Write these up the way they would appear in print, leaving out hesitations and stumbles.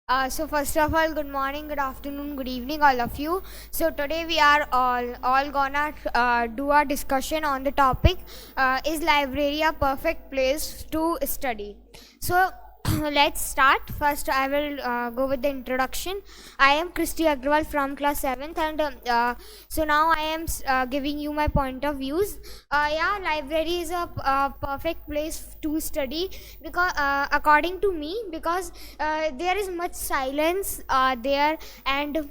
So first of all, good morning, good afternoon, good evening, all of you. So today we are all gonna do a discussion on the topic: is library a perfect place to study? So let's start. First, I will go with the introduction. I am Christy Agrawal from class 7th, and so now I am giving you my point of views. Yeah, library is a perfect place to study because, according to me, because there is much silence there, and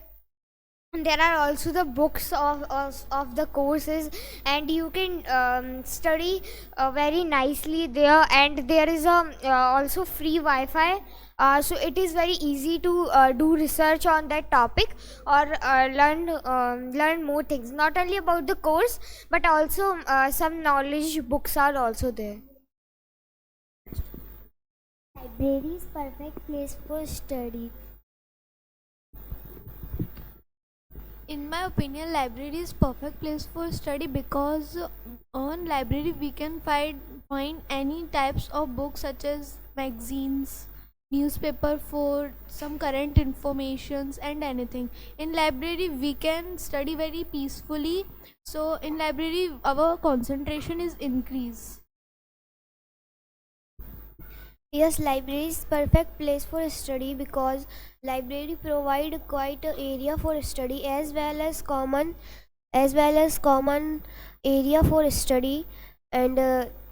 there are also the books of the courses, and you can study very nicely there, and there is also free wi-fi, so it is very easy to do research on that topic, or learn more things, not only about the course but also some knowledge books are also there. Library is perfect place for study. In my opinion, library is perfect place for study because on library we can find any types of books such as magazines, newspaper for some current informations and anything. In library we can study very peacefully. So in library our concentration is increased. Yes, library is perfect place for study because library provide quite a area for study as well as common area for study, and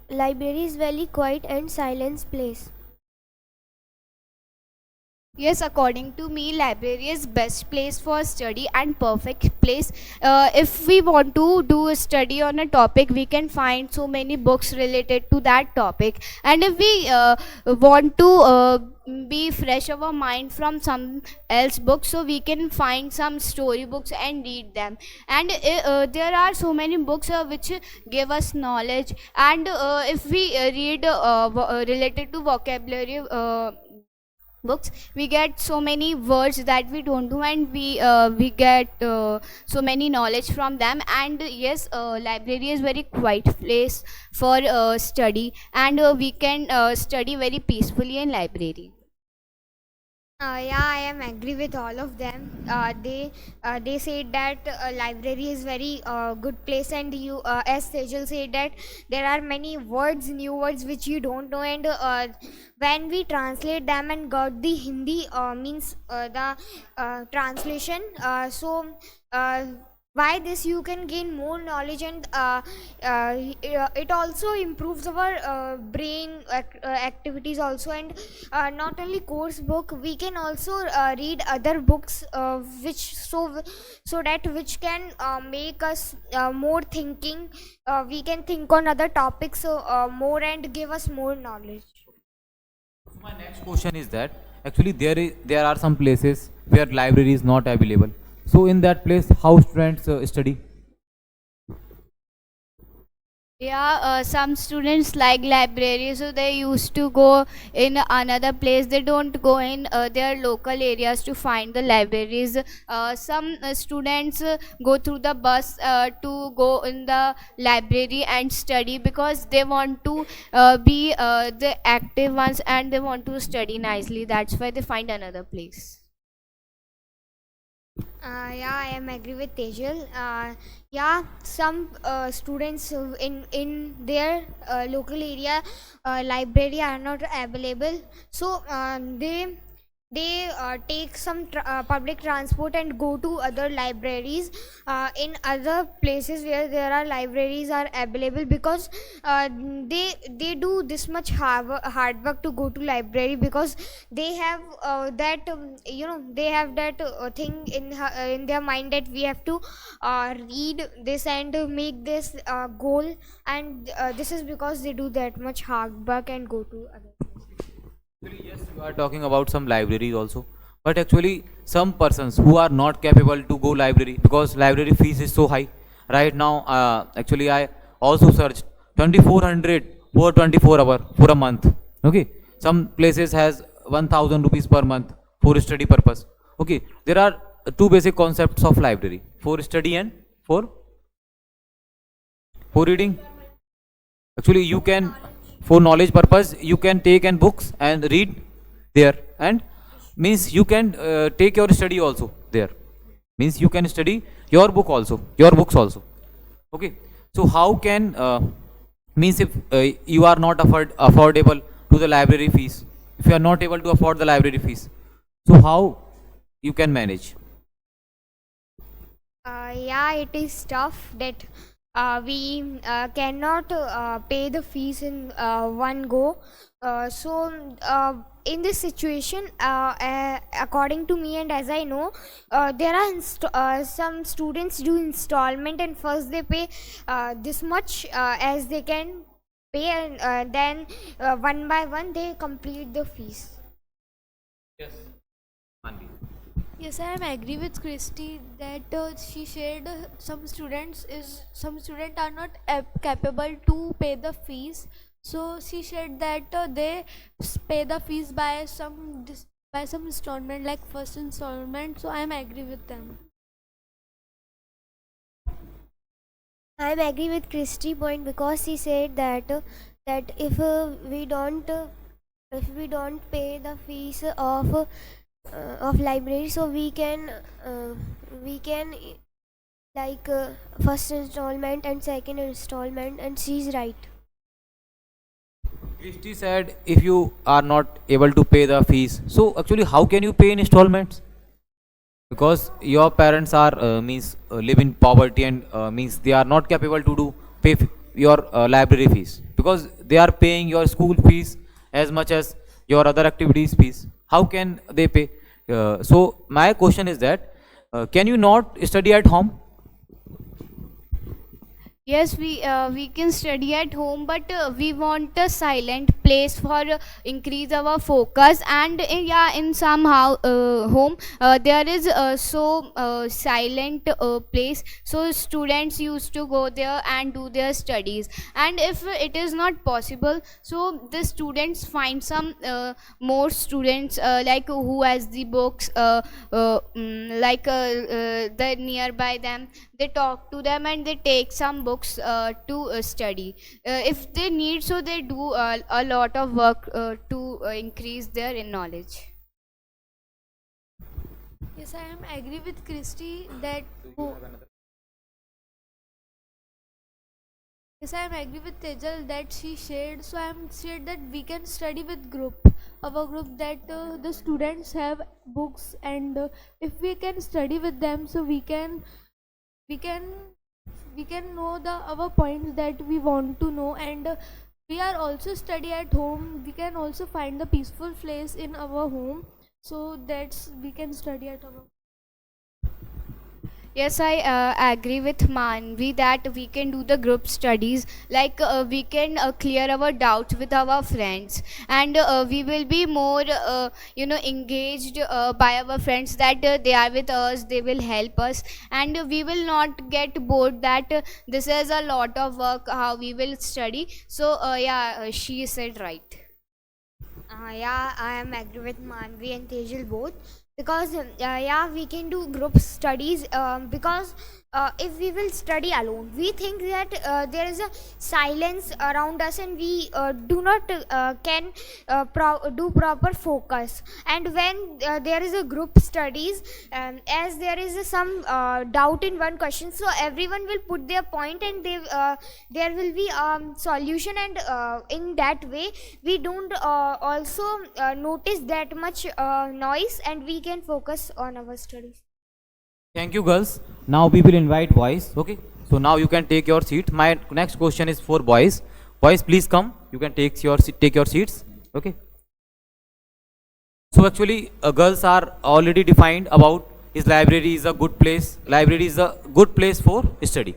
library is very quiet and silent place. Yes, according to me, library is best place for study and perfect place. If we want to do a study on a topic, we can find so many books related to that topic. And if we want to be fresh of our mind from some else book, so we can find some story books and read them. And there are so many books which give us knowledge. And if we read related to vocabulary books, we get so many words that we don't know, and we get so many knowledge from them. And yes, library is very quiet place for study, and we can study very peacefully in library. Yeah, I am agree with all of them. They said that library is very good place, and you, as Sejal said, that there are many words, new words which you don't know, and when we translate them and got the Hindi means the translation. Uh, by this you can gain more knowledge, and it also improves our brain activities also, and not only course book, we can also read other books which so that which can make us more thinking. We can think on other topics more and give us more knowledge. So my next question is that actually there are some places where library is not available. So in that place, how students study? Yeah, some students like library, so they used to go in another place. They don't go in their local areas to find the libraries. Some students go through the bus to go in the library and study, because they want to be the active ones, and they want to study nicely. That's why they find another place. Yeah, I am agree with Tejal. Yeah, some students in their local area library are not available, so they take some public transport and go to other libraries in other places where there are libraries are available, because they do this much hard work to go to library, because they have that they have that thing in their mind that we have to read this and make this goal, and this is because they do that much hard work and go to other. Actually, yes, you are talking about some libraries also. But actually, some persons who are not capable to go library because library fees is so high. Right now, actually, I also searched 2400 for 24 hour for a month. Okay, some places has 1000 rupees per month for study purpose. Okay, there are two basic concepts of library: for study and for reading. Actually, you can, for knowledge purpose, you can take and books and read there. And means you can take your study also there, means you can study your books also. Okay, so how can means if you are not affordable to the library fees, if you are not able to afford the library fees, so how you can manage? Yeah, it is tough that we cannot pay the fees in one go. In this situation, according to me and as I know, there are some students do installment, and first they pay this much as they can pay, and then one by one they complete the fees. Yes, Manvi. Yes, I am agree with Christy that she shared some students are not capable to pay the fees. So she said that they pay the fees by by some installment, like first installment. So I am agree with them. I am agree with Christy point because she said that that if we don't pay the fees of library, so we can like first installment and second installment, and she's right. Christy said if you are not able to pay the fees, so actually how can you pay in installments? Because your parents are live in poverty, and means they are not capable to do your library fees, because they are paying your school fees as much as your other activities fees. How can they pay? So my question is that can you not study at home? Yes, we can study at home, but we want a silent place for increase our focus. And yeah, in somehow home there is so silent place, so students used to go there and do their studies. And if it is not possible, so the students find some more students like who has the books the nearby them, they talk to them and they take some books to study if they need, so they do a lot of work to increase their knowledge. Yes, I am agree with Christy that. Yes, I am agree with Tejal that she shared. So I am shared that we can study with group. Our group that the students have books, and if we can study with them, so we can we can know the our points that we want to know, and we are also study at home. We can also find the peaceful place in our home, so that's we can study at our. Yes, I agree with Manvi that we can do the group studies, like we can clear our doubts with our friends, and we will be more engaged by our friends, that they are with us, they will help us, and we will not get bored that this is a lot of work, how we will study. So yeah, she said right. Yeah, I am agree with Manvi and Tejal both, because yeah, we can do group studies, because if we will study alone, we think that there is a silence around us, and we do not can do proper focus. And when there is a group studies, as there is some doubt in one question, so everyone will put their point, and there will be solution, and in that way we don't also notice that much noise, and we can focus on our studies. Thank you, girls. Now we will invite boys. Okay. So now you can take your seat. My next question is for boys. Boys, please come. You can take your seats. Okay. So actually, girls are already defined about is library is a good place. Library is a good place for study.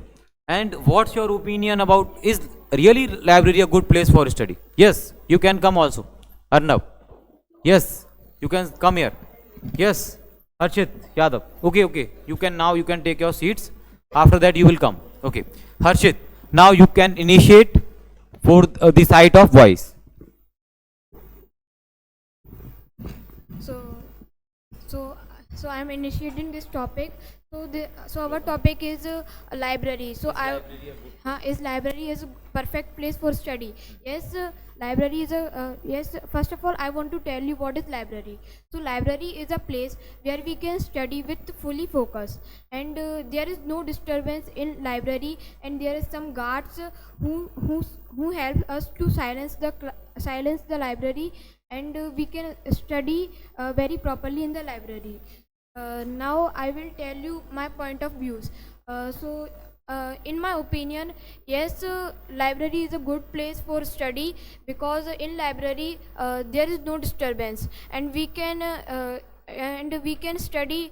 And what's your opinion about is really library a good place for study? Yes, you can come also. Arnab. Yes, you can come here. Yes. Harshit Yadav. Okay. You can take your seats. After that you will come. Okay. Harshit, now you can initiate for the side of voice. So So I am initiating this topic. So our topic is library. Is library is a perfect place for study? Yes, library is a yes. First of all, I want to tell you what is library. So library is a place where we can study with fully focus, and there is no disturbance in library, and there is some guards who help us to silence the library, and we can study very properly in the library. Now I will tell you my point of views. In my opinion, yes, library is a good place for study, because in library there is no disturbance, and we can study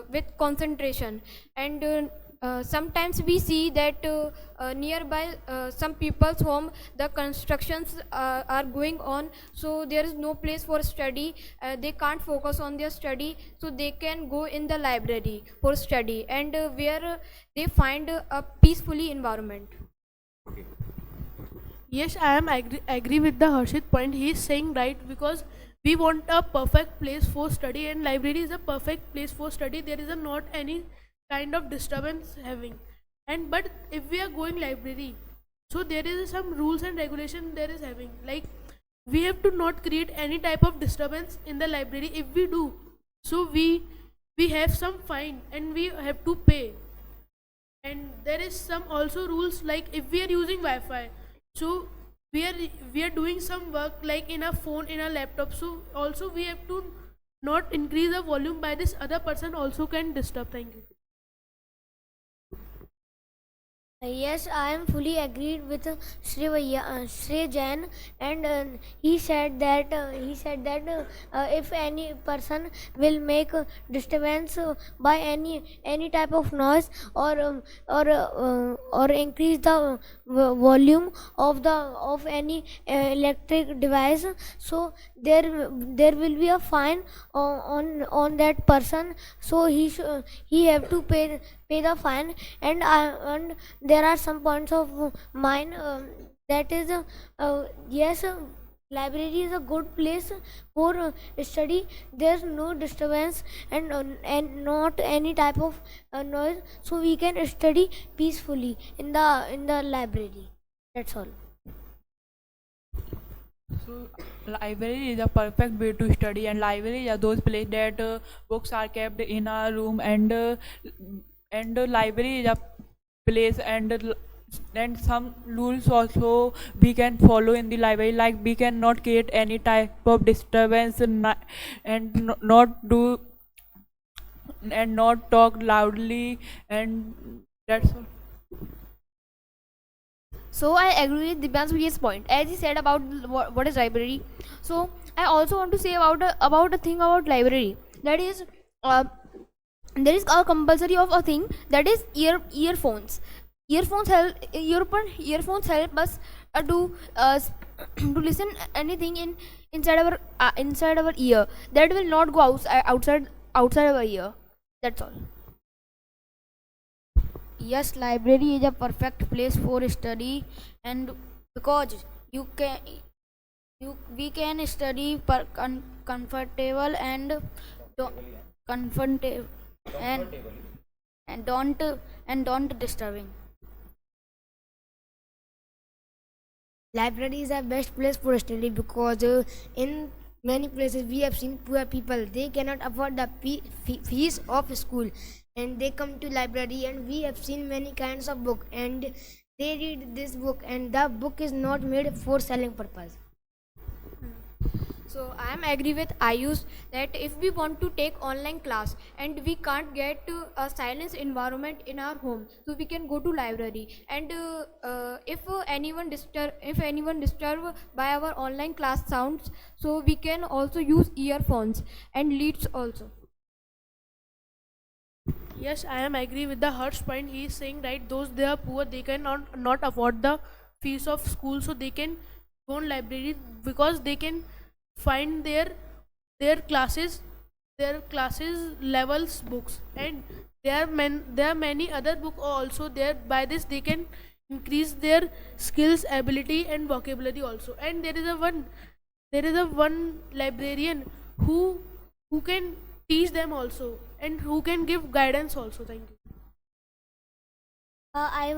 with concentration. And sometimes we see that nearby some people's home the constructions are going on, so there is no place for study. They can't focus on their study, so they can go in the library for study, and where they find a peacefully environment. Yes, I am agree with the Harshit point. He is saying right, because we want a perfect place for study, and library is a perfect place for study. There is a not any kind of disturbance having. And but if we are going library, so there is some rules and regulation there is having. Like we have to not create any type of disturbance in the library. If we do, so we have some fine and we have to pay. And there is some also rules, like if we are using Wi-Fi, so we are doing some work like in a phone, in a laptop, so also we have to not increase the volume by this other person also can disturb. Thank you. Yes, I am fully agreed with Shri Jain, and he said that if any person will make disturbance by any type of noise, or increase the volume of any electric device, so there will be a fine on that person. So he have to pay the fine. And there are some points of mine, that is yes, library is a good place for study. There's no disturbance, and not any type of noise, so we can study peacefully in the library. That's all. So, library is a perfect way to study, and library are those places that books are kept in a room, and library is a place, and some rules also we can follow in the library, like we cannot create any type of disturbance, not do and not talk loudly, and that's all. So I agree with Dibyan's point, as he said about what is library. So I also want to say about a thing about library, that is there is a compulsory of a thing, that is earphones. Earphones help us to listen anything inside our ear, that will not go outside our ear. That's all. Yes, library is a perfect place for study, and because we can study comfortable and comfortable and don't disturbing. Library is the best place for study, because in many places we have seen poor people, they cannot afford the fees of school, and they come to library, and we have seen many kinds of book, and they read this book, and the book is not made for selling purpose. So I am agree with Ayush that if we want to take online class and we can't get a silence environment in our home, so we can go to library. And if anyone disturb by our online class sounds, so we can also use earphones and leads also. Yes, I am agree with the Harsh point. He is saying right, those they are poor, they cannot not afford the fees of school, so they can go on library, because they can find their classes levels books, and there are many other book also there. By this they can increase their skills, ability, and vocabulary also. And there is a one librarian who can teach them also, and who can give guidance also. Thank you. I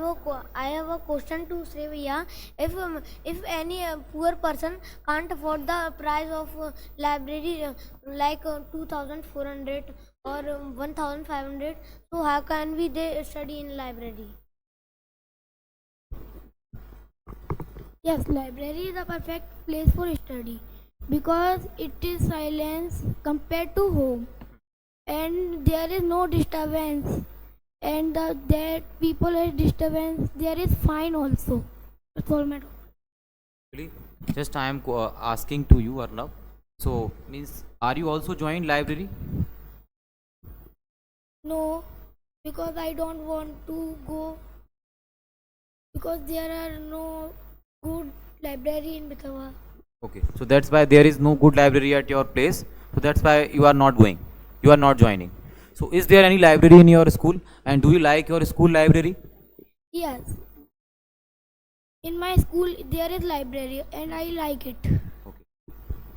have a question to say, Bhaiya. If any poor person can't afford the price of library, 2,400 or 1,500, so how can we they study in library? Yes, library is a perfect place for study because it is silence compared to home, and there is no disturbance, and that people are disturbance there is fine also. That's all, madam. Actually, just I am asking to you, Arnav. So means, are you also joined library? No, because I don't want to go because there are no good library in Bitawar. Okay, so that's why there is no good library at your place. So that's why you are not going. You are not joining. So is there any library in your school? And do you like your school library? Yes, in my school there is library and I like it. Okay.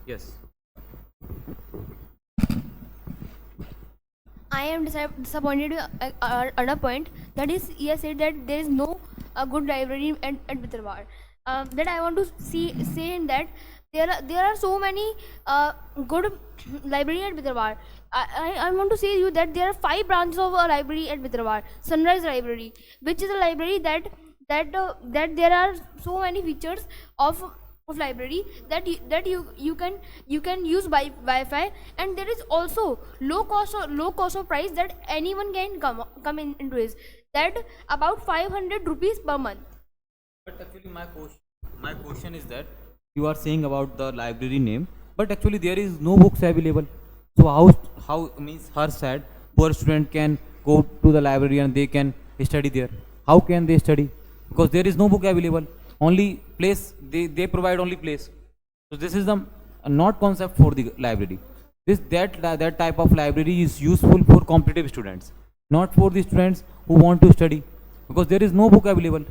Yes. I am disappointed with another point, that is, he has said that there is no good library at Bitterwar. That I want to say in that there are so many good library at Bitterwar. I want to say you that there are 5 branches of a library at Bitterwar. Sunrise Library, which is a library that there are so many features of library that you can use by Wi-Fi, and there is also low cost of price that anyone can come into this, that about 500 rupees per month. But actually, my question is that you are saying about the library name, but actually there is no books available. So how means her said poor student can go to the library and they can study there. How can they study? Because there is no book available. Only place they provide only place. So this is the not concept for the library. That type of library is useful for competitive students, not for the students who want to study, because there is no book available.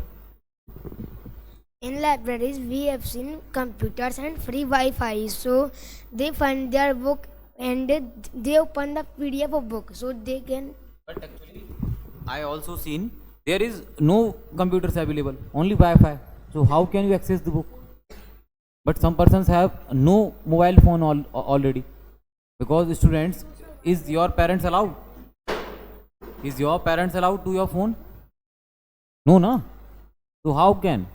In libraries, we have seen computers and free Wi-Fi, so they find their book and they open the PDF of book, so they can. But actually, I also seen there is no computers available, only Wi-Fi. So how can you access the book? But some persons have no mobile phone already, because students, is your parents allowed? Is your parents allowed to your phone? No, na. So how can?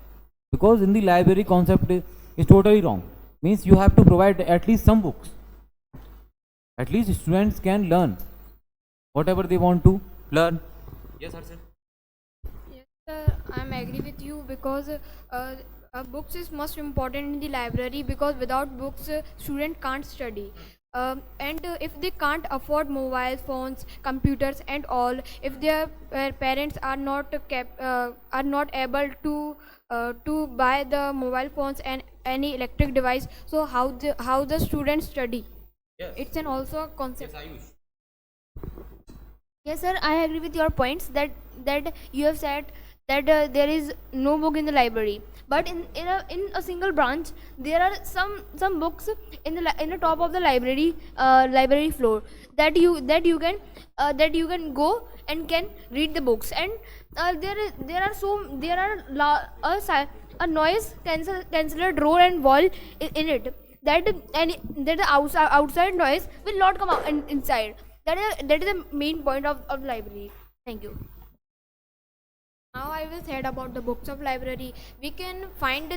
Because in the library concept is totally wrong. Means you have to provide at least some books. At least students can learn whatever they want to learn. Yes, Harshit. Yes, sir, I'm agree with you because books is most important in the library, because without books, student can't study. And if they can't afford mobile phones, computers, and all, if their parents are not able to buy the mobile phones and any electric device, so how the students study? Yes. It's an also a concept. Yes, Ayush. Yes, sir, I agree with your points that you have said that there is no book in the library. But in a single branch, there are some books in the top of the library floor that you can go and can read the books. And there are a noise canceller door and wall in it, that the outside noise will not come out inside. That is the main point of the library. Thank you. Now I will say about the books of library. We can find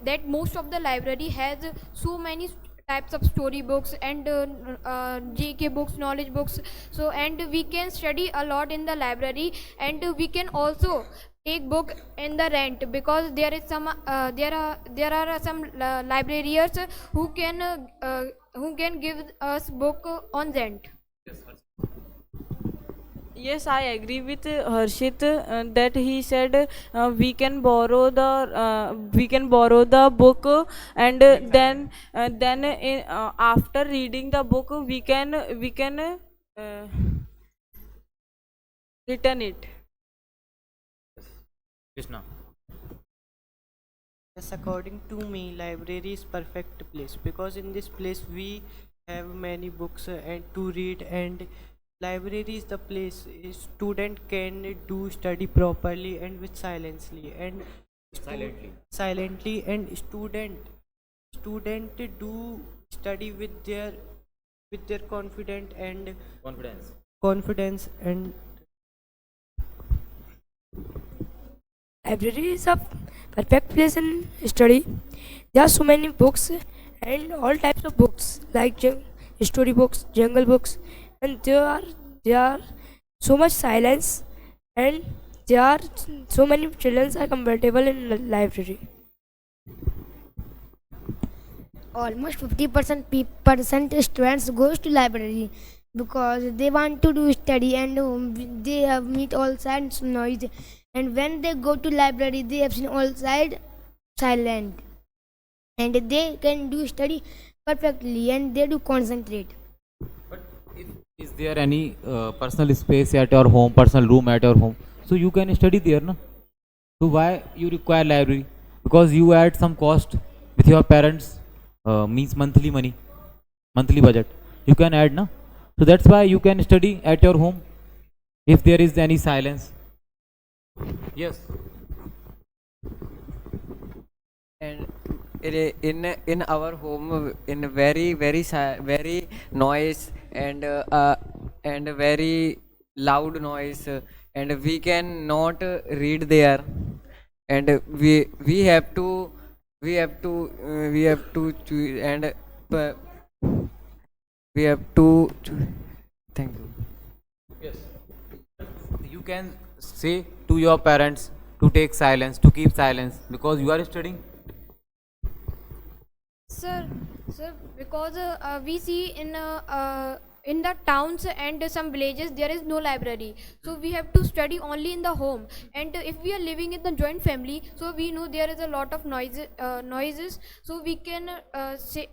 that most of the library has so many types of story books and JK books, knowledge books. So, and we can study a lot in the library, and we can also take book in the rent, because there is some there are some librarians who can give us book on rent. Yes, I agree with Harshit that he said we can borrow the book, and then after reading the book we can return it. Krishna. Yes, according to me, library is perfect place because in this place we have many books and to read, and library is the place a student can do study properly and with silently and silently, and student do study with their confidence and Library is a perfect place in study. There are so many books and all types of books like story books, jungle books, and there are so much silence, and there are so many children are comfortable in the library. Almost 50% students goes to library because they want to do study, and they have meet all sides noise, and when they go to library they have seen all side silent, and they can do study perfectly and they do concentrate. Is there any personal space at your home, personal room at your home? So you can study there, no? So why you require library? Because you add some cost with your parents, means monthly money, monthly budget. You can add, no? So that's why you can study at your home if there is any silence. Yes. And in our home, in very noise and very loud noise, and we can not read there, and we have to choose, and we have to thank you. Yes. You can say to your parents to take silence, to keep silence, because you are studying. Sir, because we see in the towns and some villages there is no library, so we have to study only in the home. And if we are living in the joint family, so we know there is a lot of noises. So we can say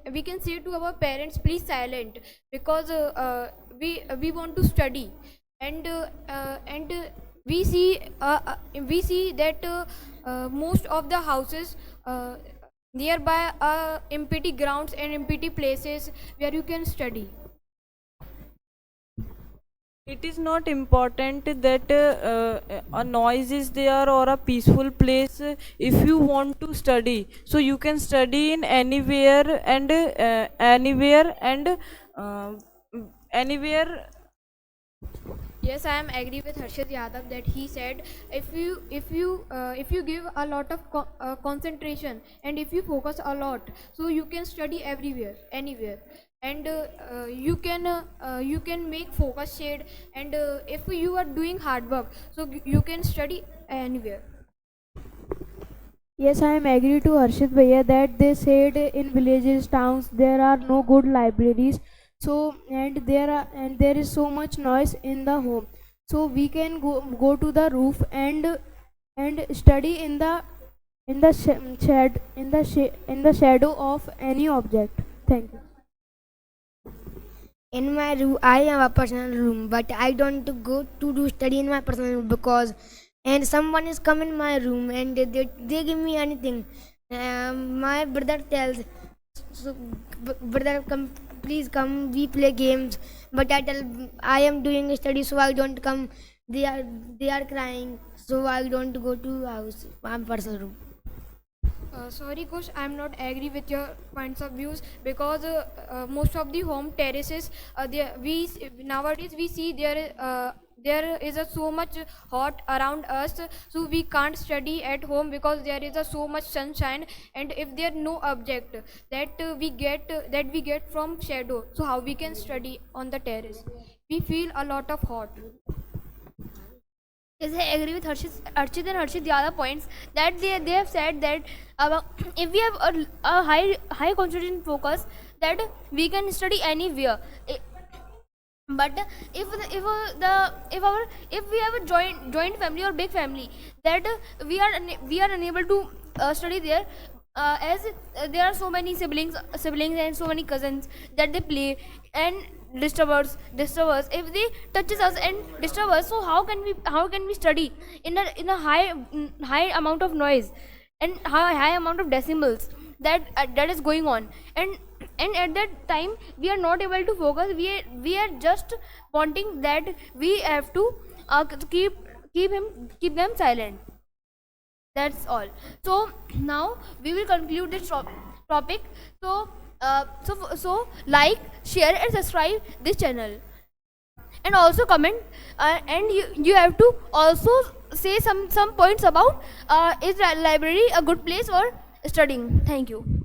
to our parents, please silent, because we want to study. And we see that most of the houses nearby are empty grounds and empty places where you can study. It is not important that a noise is there or a peaceful place if you want to study. So you can study in anywhere and anywhere. Yes, I am agree with Harshit Yadav that he said if you give a lot of concentration, and if you focus a lot, so you can study everywhere, anywhere, and you can make focus shade, and if you are doing hard work, so you can study anywhere. Yes, I am agree to Harshit Bhaiya that they said in villages, towns there are no good libraries. So and there is so much noise in the home. So we can go to the roof and study in the in the shadow of any object. Thank you. In my room, I have a personal room, but I don't go to do study in my personal room because and someone is come in my room and they give me anything. My brother tells, so, brother, come, please come, we play games. But I tell, I am doing study, so I don't come. They are crying, so I don't go to house, my personal room. Sorry, Kush, I am not agree with your points of views, because most of the home terraces, nowadays we see there is so much hot around us, so we can't study at home because there is so much sunshine. And if there no object we get from shadow, so how we can study on the terrace? We feel a lot of hot. Yes, I agree with Archit and Harshit the other points that they have said that if we have a high concentration focus, that we can study anywhere. But if we have a joint family or big family, that we are unable to study there, as there are so many siblings and so many cousins that they play and disturb us. If they touches us and disturb us, so how can we study in a high amount of noise and high amount of decibels? that is going on, and at that time we are not able to focus. We are just wanting that we have to keep them silent. That's all. So now we will conclude this topic. So like, share and subscribe this channel, and also comment, and you have to also say some points about is library a good place for studying. Thank you.